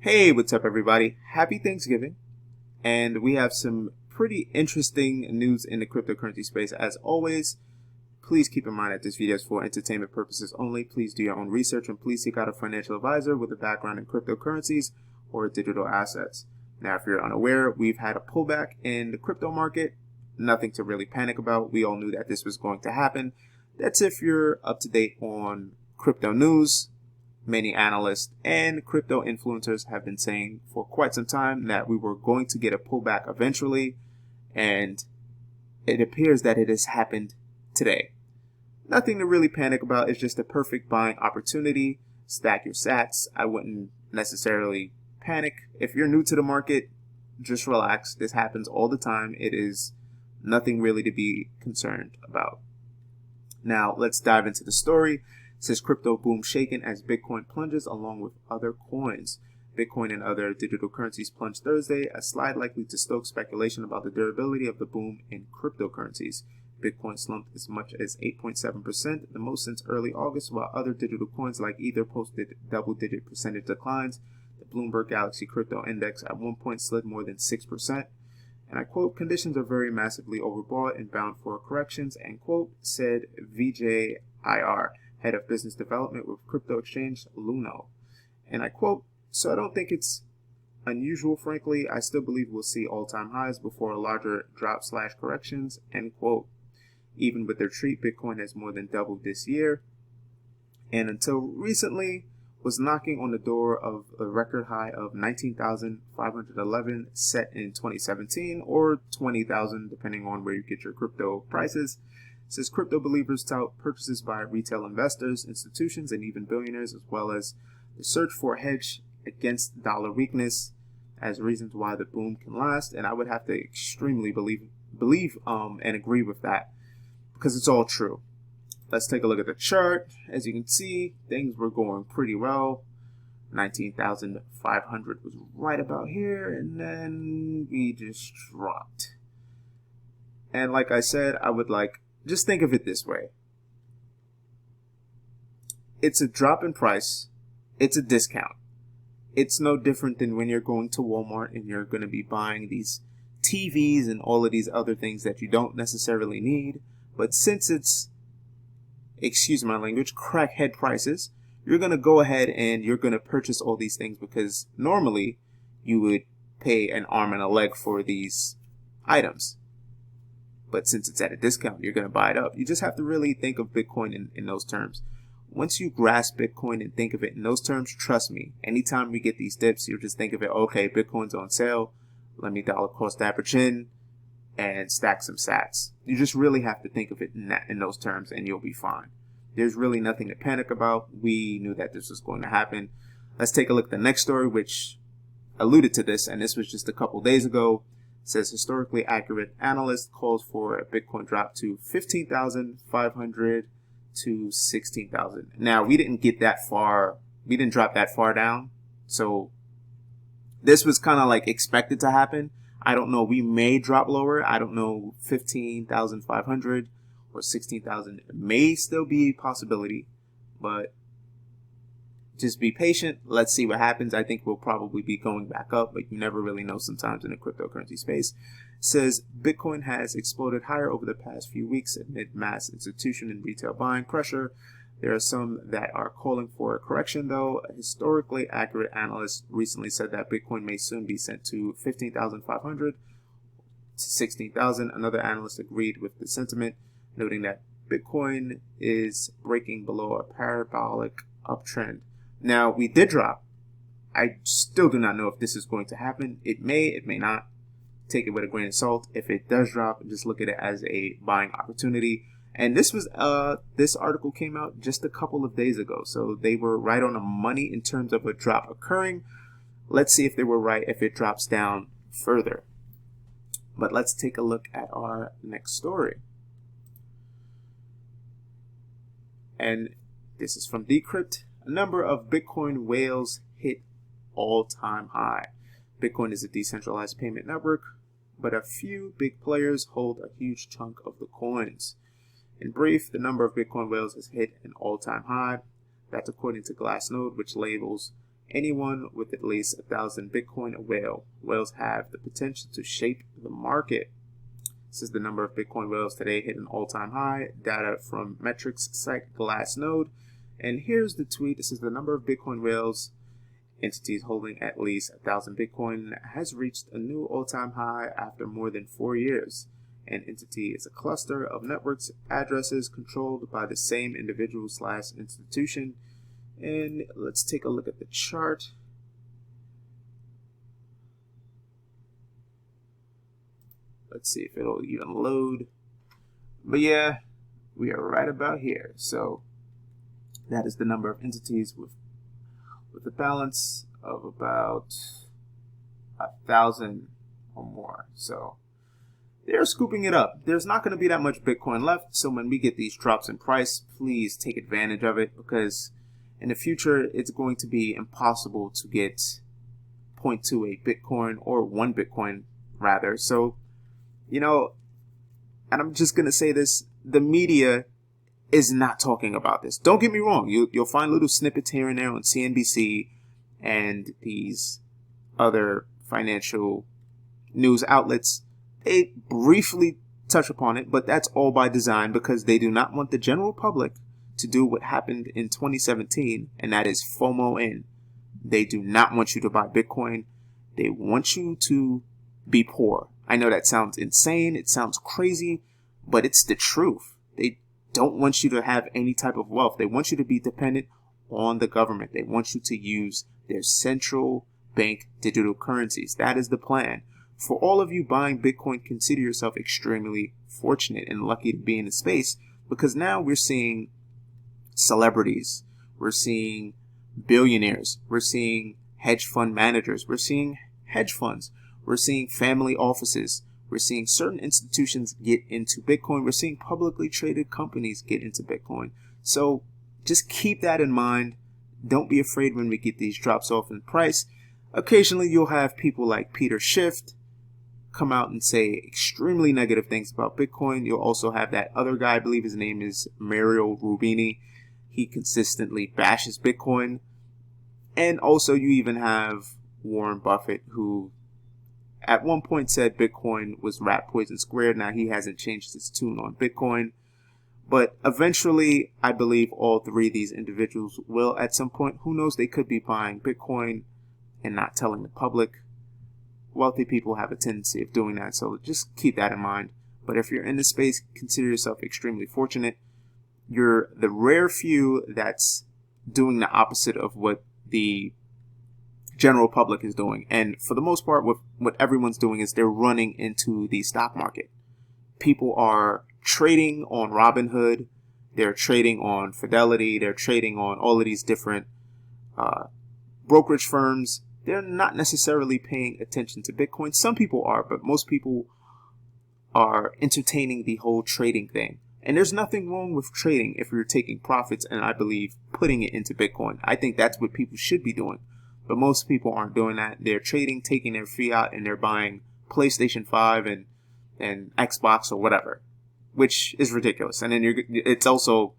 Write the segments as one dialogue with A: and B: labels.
A: Hey, what's up everybody? Happy Thanksgiving. And we have some pretty interesting news in the cryptocurrency space. As always, please keep in mind that this video is for entertainment purposes only. Please do your own research and please seek out a financial advisor with a background in cryptocurrencies or digital assets. Now, if you're unaware, we've had a pullback in the crypto market. Nothing to really panic about. We all knew that this was going to happen. That's if you're up to date on crypto news. Many analysts and crypto influencers have been saying for quite some time that we were going to get a pullback eventually, and it appears that it has happened today. Nothing to really panic about. It's just a perfect buying opportunity. Stack your sats. I wouldn't necessarily panic. If you're new to the market, just relax. This happens all the time. It is nothing really to be concerned about. Now, let's dive into the story. It says crypto boom shaken as Bitcoin plunges along with other coins. Bitcoin and other digital currencies plunged Thursday, a slide likely to stoke speculation about the durability of the boom in cryptocurrencies. Bitcoin slumped as much as 8.7%, the most since early August, while other digital coins like Ether posted double-digit percentage declines. The Bloomberg Galaxy Crypto Index at one point slid more than 6%. And I quote, "Conditions are very massively overbought and bound for corrections," end quote, said VJIR, head of business development with crypto exchange Nano. And I quote, "So I don't think it's unusual, frankly. I still believe we'll see all-time highs before larger drop/corrections," end quote. Even with their retreat, Bitcoin has more than doubled this year, and until recently was knocking on the door of a record high of 19,511 set in 2017, or 20,000 depending on where you get your crypto prices. It says crypto believers tout purchases by retail investors, institutions, and even billionaires, as well as the search for a hedge against dollar weakness as reasons why the boom can last. And I would have to extremely believe and agree with that, because it's all true. Let's take a look at the chart. As you can see, things were going pretty well. 19,500 was right about here, and then we just dropped. And like I said, just think of it this way. It's a drop in price. It's a discount. It's no different than when you're going to Walmart and you're going to be buying these TVs and all of these other things that you don't necessarily need. But since it's, excuse my language, crackhead prices, you're going to go ahead and you're going to purchase all these things because normally you would pay an arm and a leg for these items. But since it's at a discount, you're going to buy it up. You just have to really think of Bitcoin in those terms. Once you grasp Bitcoin and think of it in those terms, trust me, anytime we get these dips, you'll just think of it, okay, Bitcoin's on sale. Let me dollar cost average in and stack some sats. You just really have to think of it in those terms and you'll be fine. There's really nothing to panic about. We knew that this was going to happen. Let's take a look at the next story, which alluded to this, and this was just a couple days ago. It says historically accurate analyst calls for a Bitcoin drop to 15,500 to 16,000. Now, we didn't get that far. We didn't drop that far down. So this was kind of like expected to happen. I don't know. We may drop lower. I don't know. 15,500 or 16,000 may still be a possibility, but just be patient. Let's see what happens. I think we'll probably be going back up, but you never really know sometimes in the cryptocurrency space. It says Bitcoin has exploded higher over the past few weeks amid mass institution and retail buying pressure. There are some that are calling for a correction, though. A historically accurate analyst recently said that Bitcoin may soon be sent to 15,500 to 16,000. Another analyst agreed with the sentiment, noting that Bitcoin is breaking below a parabolic uptrend. Now, we did drop. I still do not know if this is going to happen. It may not. Take it with a grain of salt. If it does drop, just look at it as a buying opportunity. And this article came out just a couple of days ago, so they were right on the money in terms of a drop occurring. Let's see if they were right if it drops down further. But let's take a look at our next story. And this is from Decrypt. A number of Bitcoin whales hit all-time high. Bitcoin is a decentralized payment network, but a few big players hold a huge chunk of the coins. In brief, the number of Bitcoin whales has hit an all-time high. That's according to Glassnode, which labels Anyone with at least 1,000 Bitcoin a whale. Whales have the potential to shape the market. This is the number of Bitcoin whales today hit an all-time high. Data from metrics site Glassnode. And here's the tweet. This is the number of Bitcoin whales. Entities holding at least 1,000 Bitcoin has reached a new all-time high after more than 4 years. An entity is a cluster of networks addresses controlled by the same individual/institution. And let's take a look at the chart. Let's see if it'll even load. But yeah, we are right about here. So that is the number of entities with a balance of about 1,000 or more. So they're scooping it up. There's not going to be that much Bitcoin left. So when we get these drops in price, please take advantage of it, because in the future, it's going to be impossible to get 0.28 Bitcoin or 1 Bitcoin rather. So, you know, and I'm just going to say this, the media is not talking about this. Don't get me wrong. You'll find little snippets here and there on CNBC and these other financial news outlets. They briefly touch upon it, but that's all by design, because they do not want the general public to do what happened in 2017, and that is FOMO in. They do not want you to buy Bitcoin. They want you to be poor. I know that sounds insane. It sounds crazy, but it's the truth. They don't want you to have any type of wealth. They want you to be dependent on the government. They want you to use their central bank digital currencies. That is the plan. For all of you buying Bitcoin, consider yourself extremely fortunate and lucky to be in the space, because now we're seeing celebrities, we're seeing billionaires, we're seeing hedge fund managers, we're seeing hedge funds, we're seeing family offices, we're seeing certain institutions get into Bitcoin, we're seeing publicly traded companies get into Bitcoin. So just keep that in mind. Don't be afraid when we get these drops off in price. Occasionally you'll have people like Peter Schiff come out and say extremely negative things about Bitcoin. You'll also have that other guy, I believe his name is Mario Rubini. He consistently bashes Bitcoin. And also you even have Warren Buffett, who at one point said Bitcoin was rat poison squared. Now he hasn't changed his tune on Bitcoin. But eventually, I believe all three of these individuals will at some point. Who knows, they could be buying Bitcoin and not telling the public. Wealthy people have a tendency of doing that, so just keep that in mind. But if you're in this space, consider yourself extremely fortunate. You're the rare few that's doing the opposite of what the general public is doing. And for the most part, what everyone's doing is they're running into the stock market. People are trading on Robinhood, they're trading on Fidelity, they're trading on all of these different brokerage firms. They're not necessarily paying attention to Bitcoin. Some people are, but most people are entertaining the whole trading thing. And there's nothing wrong with trading if you're taking profits and, I believe, putting it into Bitcoin. I think that's what people should be doing. But most people aren't doing that. They're trading, taking their fiat, and they're buying PlayStation 5 and Xbox or whatever, which is ridiculous. And then it's also,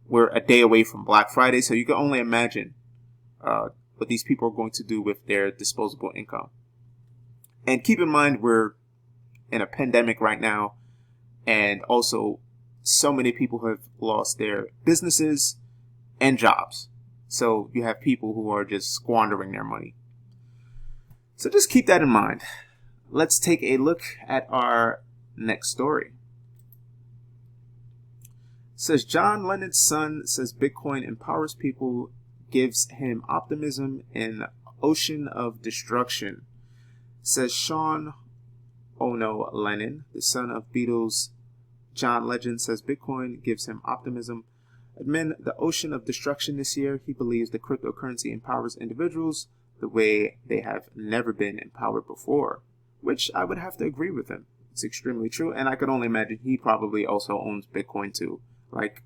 A: we're a day away from Black Friday, so you can only imagine what these people are going to do with their disposable income. And keep in mind, we're in a pandemic right now, and also so many people have lost their businesses and jobs. So you have people who are just squandering their money. So just keep that in mind. Let's take a look at our next story. It says John Lennons Son says Bitcoin empowers people, gives him optimism in ocean of destruction. It says Sean Ono Lennon, the son of Beatles John Legend, says Bitcoin gives him optimism amid the ocean of destruction this year. He believes the cryptocurrency empowers individuals the way they have never been empowered before, which I would have to agree with him. It's extremely true, and I could only imagine he probably also owns Bitcoin too. Like,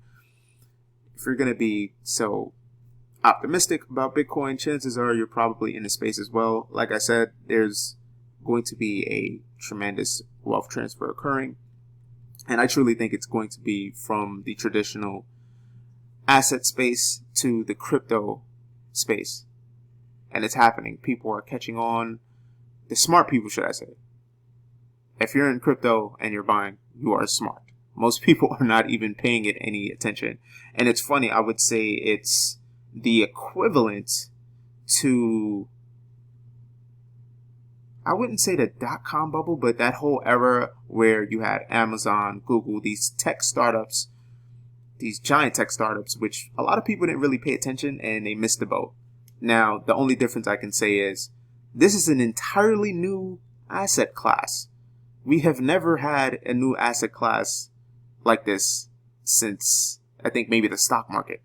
A: if you're going to be so optimistic about Bitcoin, chances are you're probably in the space as well. Like I said, there's going to be a tremendous wealth transfer occurring, and I truly think it's going to be from the traditional asset space to the crypto space. and it's happening. People are catching on. The smart people, should I say. If you're in crypto and you're buying, you are smart. Most people are not even paying it any attention. And it's funny, I would say it's the equivalent to, I wouldn't say the dot-com bubble, but that whole era where you had Amazon, Google, these tech startups, these giant tech startups, which a lot of people didn't really pay attention and they missed the boat. Now, the only difference I can say is this is an entirely new asset class. We have never had a new asset class like this since, I think, maybe the stock market.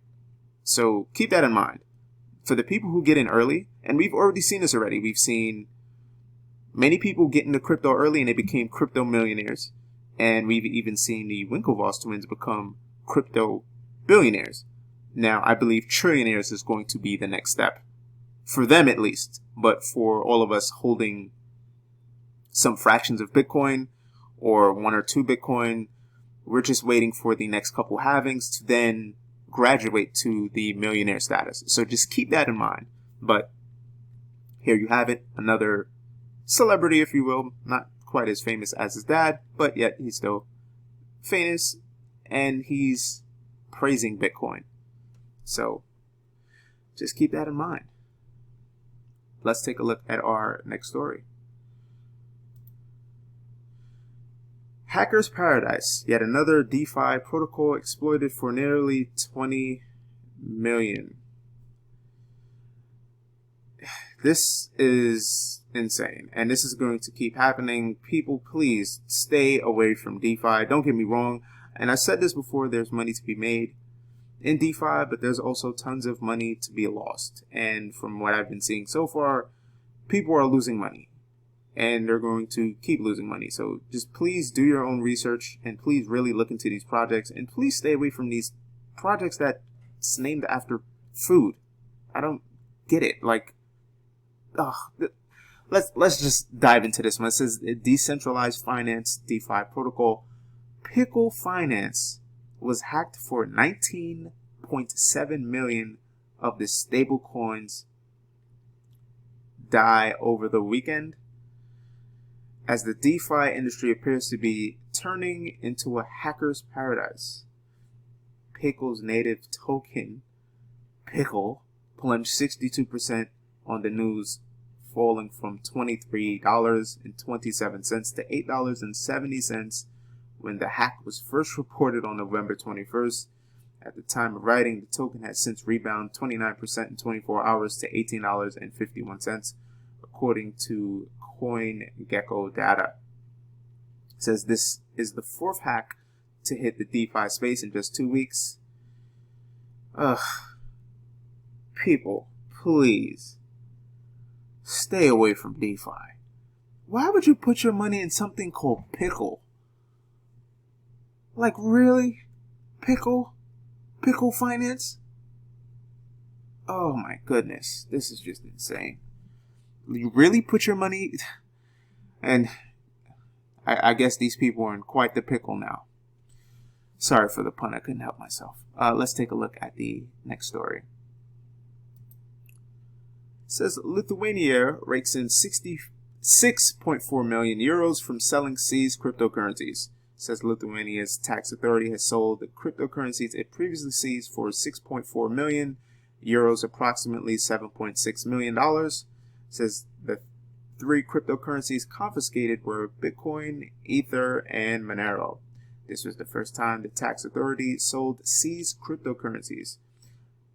A: So keep that in mind. For the people who get in early, and we've already seen this already, we've seen many people get into crypto early and they became crypto millionaires. And we've even seen the Winklevoss twins become crypto billionaires. Now, I believe trillionaires is going to be the next step. For them at least. But for all of us holding some fractions of Bitcoin or 1 or 2 Bitcoin, we're just waiting for the next couple halvings to then graduate to the millionaire status. So just keep that in mind. But here you have it. Another celebrity, if you will. Not quite as famous as his dad, but yet he's still famous. And he's praising Bitcoin. So just keep that in mind. Let's take a look at our next story. Hacker's Paradise. Yet another DeFi protocol exploited for nearly 20 million. This is insane. And this is going to keep happening. People, please stay away from DeFi. Don't get me wrong. And I said this before, there's money to be made in DeFi, but there's also tons of money to be lost. And from what I've been seeing so far, people are losing money. And they're going to keep losing money. So just please do your own research and please really look into these projects. And please stay away from these projects that's named after food. I don't get it. Like, let's just dive into this one. It says decentralized finance DeFi protocol. Pickle Finance was hacked for 19.7 million of the stable coins die over the weekend, as the DeFi industry appears to be turning into a hacker's paradise. Pickle's native token, Pickle, plunged 62% on the news, falling from $23.27 to $8.70 when the hack was first reported on November 21st. At the time of writing, the token has since rebounded 29% in 24 hours to $18.51, according to CoinGecko data. It says this is the 4th hack to hit the DeFi space in just 2 weeks. People, please stay away from DeFi. Why would you put your money in something called Pickle? Like, really? Pickle? Pickle Finance? Oh my goodness, this is just insane. You really put your money... And I guess these people are in quite the pickle now. Sorry for the pun, I couldn't help myself. Let's take a look at the next story. It says Lithuania rakes in 66.4 million euros from selling seized cryptocurrencies. It says Lithuania's tax authority has sold the cryptocurrencies it previously seized for 6.4 million euros, approximately $7.6 million. It says the 3 cryptocurrencies confiscated were Bitcoin, Ether, and Monero. This was the first time the tax authority sold seized cryptocurrencies.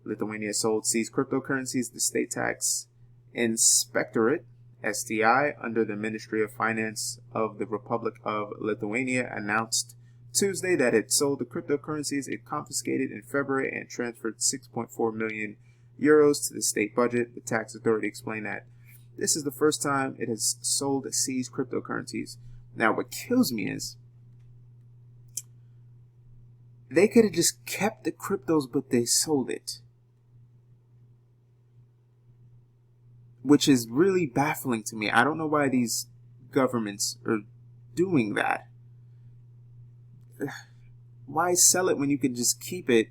A: Lithuania sold seized cryptocurrencies. The state tax inspectorate, STI, under the Ministry of Finance of the Republic of Lithuania, announced Tuesday that it sold the cryptocurrencies it confiscated in February and transferred 6.4 million euros to the state budget. The tax authority explained that this is the first time it has sold seized cryptocurrencies. Now, what kills me is they could have just kept the cryptos, but they sold it. Which is really baffling to me. I don't know why these governments are doing that. Why sell it when you can just keep it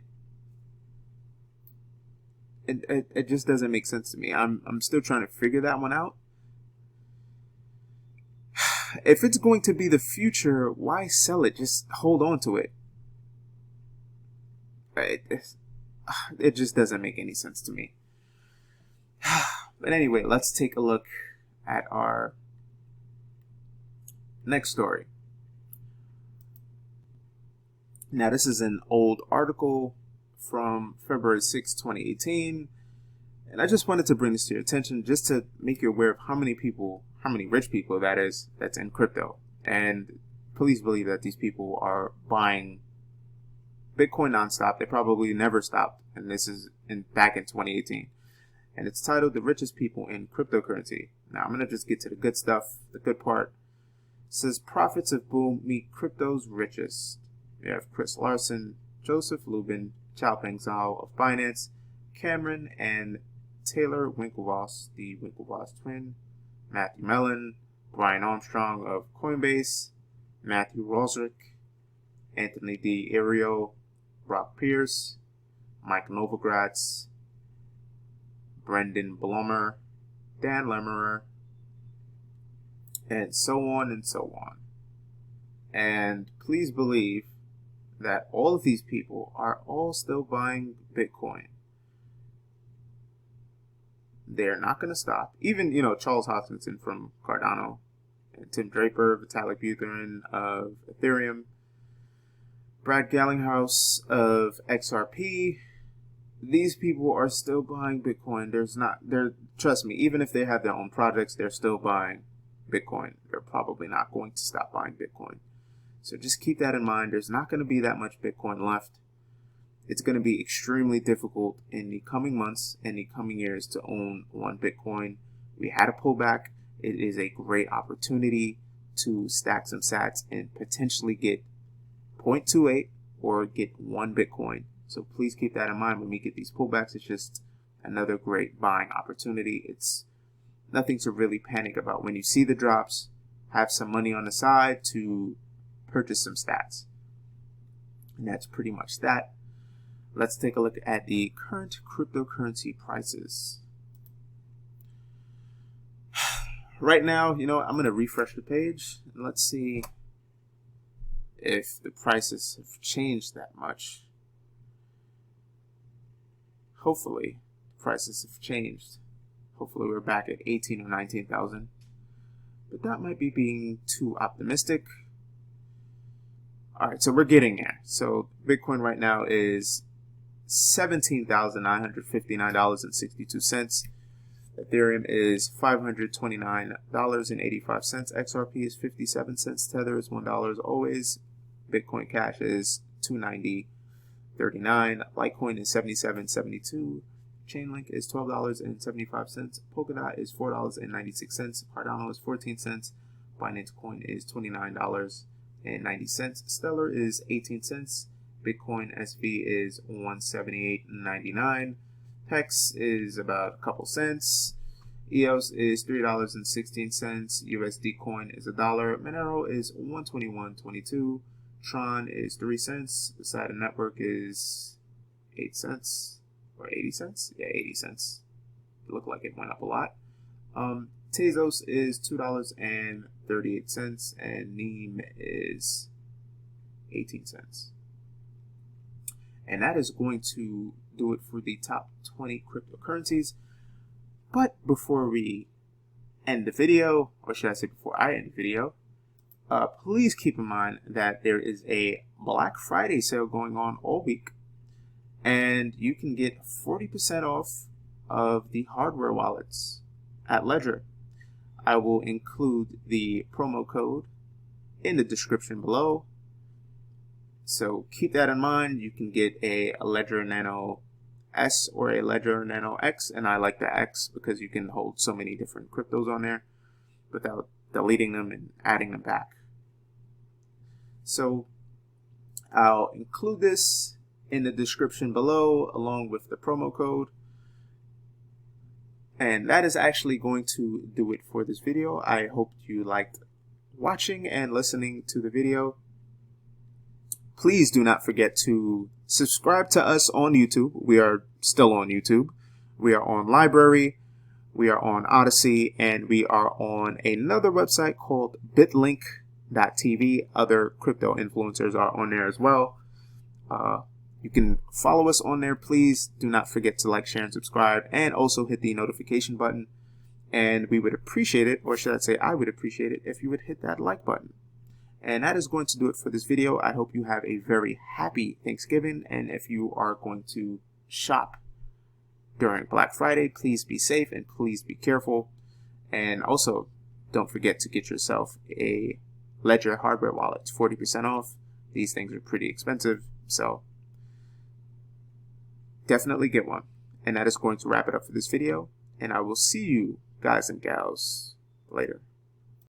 A: It just doesn't make sense to me. I'm still trying to figure that one out. If it's going to be the future, why sell it? Just hold on to it. It just doesn't make any sense to me. But anyway, let's take a look at our next story. Now, this is an old article from February 6, 2018. And I just wanted to bring this to your attention just to make you aware of how many rich people that is, that's in crypto. And please believe that these people are buying Bitcoin nonstop. They probably never stopped. And this is back in 2018. And it's titled The Richest People in Cryptocurrency. Now, I'm going to just get to the good stuff, the good part. It says, profits of boom meet crypto's richest. We have Chris Larson, Joseph Lubin, Chao-Peng Zhao of Binance, Cameron and Taylor Winklevoss, the Winklevoss twin, Matthew Mellon, Brian Armstrong of Coinbase, Matthew Rosrick, Anthony D. Ario, Brock Pierce, Mike Novogratz, Brendan Blomer, Dan Lemmerer, and so on and so on. And please believe that all of these people are all still buying Bitcoin. They're not going to stop. Even, Charles Hoskinson from Cardano, and Tim Draper, Vitalik Buterin of Ethereum, Brad Gallinghouse of XRP. These people are still buying Bitcoin. Trust me, even if they have their own projects, they're still buying Bitcoin. They're probably not going to stop buying Bitcoin. So just keep that in mind. There's not going to be that much Bitcoin left. It's going to be extremely difficult in the coming months and the coming years to own one Bitcoin. We had a pullback. It is a great opportunity to stack some sats and potentially get 0.28 or get one Bitcoin. So please keep that in mind when we get these pullbacks. It's just another great buying opportunity. It's nothing to really panic about. When you see the drops, have some money on the side to purchase some stats. And that's pretty much that. Let's take a look at the current cryptocurrency prices. Right now, I'm going to refresh the page. And let's see if the prices have changed that much. Hopefully, prices have changed. Hopefully, we're back at 18 or 19,000. But that might be being too optimistic. All right, so we're getting there. So Bitcoin right now is $17,959.62. Ethereum is $529.85. XRP is 57 cents. Tether is $1 as always. Bitcoin Cash is $290.39. Litecoin is $77.72. Chainlink is $12.75. Polkadot is $4.96. Cardano is 14 cents. Binance Coin is $29.90. Stellar is 18 cents. Bitcoin SV is $178.99. Hex is about a couple cents. EOS is $3.16. USD Coin is $1. Monero is $121.22. Tron is 3 cents. The Saturn Network is 8 cents. Or 80 cents? Yeah, 80 cents. It looked like it went up a lot. Tezos is $2.38. And Neem is 18 cents. And that is going to do it for the top 20 cryptocurrencies. But before we end the video, or should I say before I end the video, please keep in mind that there is a Black Friday sale going on all week. And you can get 40% off of the hardware wallets at Ledger. I will include the promo code in the description below. So keep that in mind. You can get a Ledger Nano S or a Ledger Nano X, and I like the X because you can hold so many different cryptos on there without deleting them and adding them back. So I'll include this in the description below along with the promo code. And that is actually going to do it for this video. I hope you liked watching and listening to the video. Please do not forget to subscribe to us on YouTube. We are still on YouTube. We are on LBRY, we are on ODYSSEY, and we are on another website called bitlink.tv. Other crypto influencers are on there as well. You can follow us on there. Please do not forget to like, share, and subscribe, and also hit the notification button. And we would appreciate it, or should I say I would appreciate it, if you would hit that like button. And that is going to do it for this video. I hope you have a very happy Thanksgiving. And if you are going to shop during Black Friday, please be safe and please be careful. And also, don't forget to get yourself a Ledger hardware wallet. It's 40% off. These things are pretty expensive, so definitely get one. And that is going to wrap it up for this video. And I will see you guys and gals later.